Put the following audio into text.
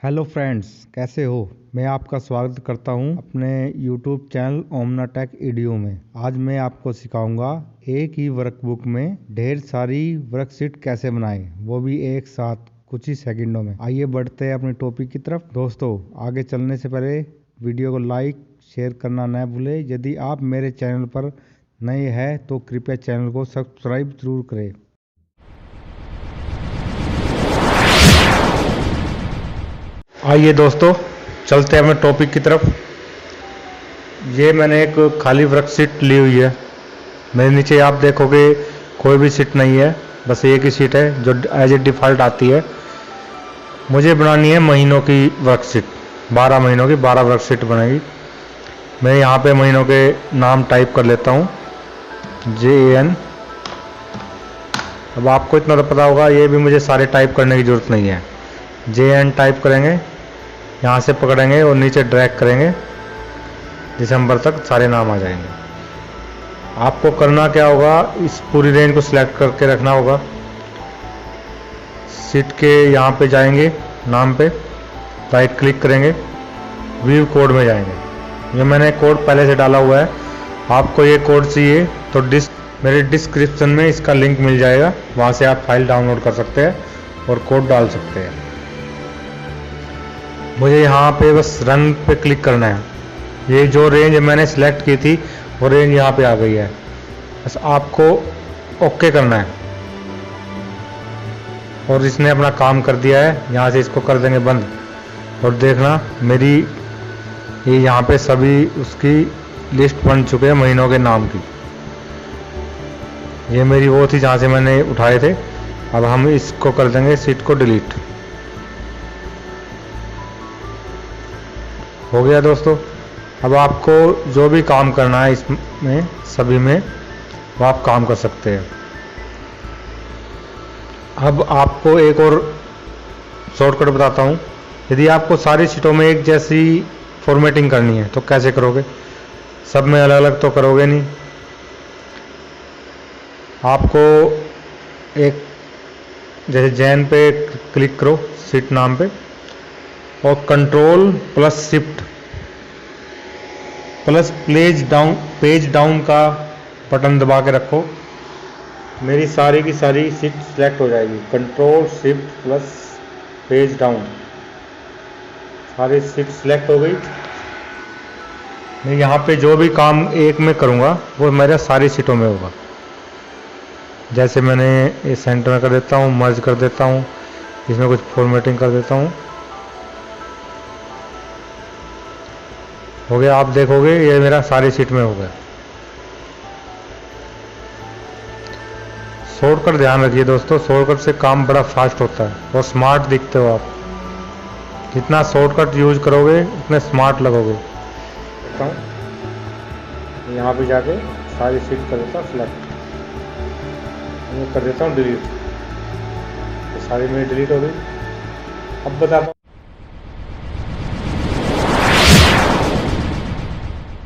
Hello friends, कैसे हो। मैं आपका स्वागत करता हूं अपने यूट्यूब चैनल ओमना टेक ईडीयू में। आज मैं आपको सिखाऊंगा एक ही वर्कबुक में ढेर सारी वर्कशीट कैसे बनाएं, वो भी एक साथ कुछ ही सेकंडों में। आइए बढ़ते हैं अपने टॉपिक की तरफ। दोस्तों, आगे चलने से पहले वीडियो को लाइक शेयर करना न भूलें। यदि आप मेरे चैनल पर नए हैं तो कृपया चैनल को सब्सक्राइब जरूर करें। आइए दोस्तों, चलते हैं अपने टॉपिक की तरफ। ये मैंने एक खाली वर्कशीट ली हुई है। मेरे नीचे आप देखोगे कोई भी सीट नहीं है, बस एक ही सीट है जो एज ए डिफ़ॉल्ट आती है। मुझे बनानी है महीनों की वर्कशीट, 12 महीनों की 12 वर्कशीट बनेगी। मैं यहाँ पे महीनों के नाम टाइप कर लेता हूँ, JN। अब आपको इतना तो पता होगा, ये भी मुझे सारे टाइप करने की ज़रूरत नहीं है। JN टाइप करेंगे, यहाँ से पकड़ेंगे और नीचे ड्रैग करेंगे, दिसंबर तक सारे नाम आ जाएंगे। आपको करना क्या होगा, इस पूरी रेंज को सिलेक्ट करके रखना होगा। सीट के यहाँ पे जाएंगे, नाम पे राइट क्लिक करेंगे, व्यू कोड में जाएंगे। ये मैंने कोड पहले से डाला हुआ है। आपको ये कोड चाहिए तो मेरे डिस्क्रिप्शन में इसका लिंक मिल जाएगा, वहाँ से आप फाइल डाउनलोड कर सकते हैं और कोड डाल सकते हैं। मुझे यहाँ पे बस रन पे क्लिक करना है। ये जो रेंज मैंने सिलेक्ट की थी वो रेंज यहाँ पे आ गई है। बस आपको ओके करना है और इसने अपना काम कर दिया है। यहाँ से इसको कर देंगे बंद और देखना मेरी ये यहाँ पे सभी उसकी लिस्ट बन चुके हैं महीनों के नाम की। ये मेरी वो थी जहाँ से मैंने उठाए थे। अब हम इसको कर देंगे सीट को डिलीट। हो गया दोस्तों। अब आपको जो भी काम करना है इसमें सभी में वो आप काम कर सकते हैं। अब आपको एक और शॉर्टकट बताता हूँ। यदि आपको सारी सीटों में एक जैसी फॉर्मेटिंग करनी है तो कैसे करोगे, सब में अलग अलग तो करोगे नहीं। आपको एक जैसे जैन पे क्लिक करो सीट नाम पे और control plus shift plus page down का बटन दबा के रखो। मेरी सारी की सारी सीट सिलेक्ट हो जाएगी। Control shift plus page down, सारी सीट सिलेक्ट हो गई। मैं यहाँ पे जो भी काम एक में करूँगा वो मेरे सारी सीटों में होगा। जैसे मैंने ये सेंटर में कर देता हूँ, मर्ज कर देता हूँ, इसमें कुछ फॉर्मेटिंग कर देता हूँ। हो गया। आप देखोगे ये मेरा सारी सीट में हो गया। शॉर्टकट ध्यान रखिए दोस्तों, शॉर्टकट से काम बड़ा फास्ट होता है और स्मार्ट दिखते हो आप। जितना शॉर्टकट यूज करोगे उतने स्मार्ट लगोगे। यहाँ पे जाके सारी सीट कर देता हूँ सिलेक्ट, कर देता हूँ डिलीट। तो सारी मेरी डिलीट हो गई। अब बताता हूँ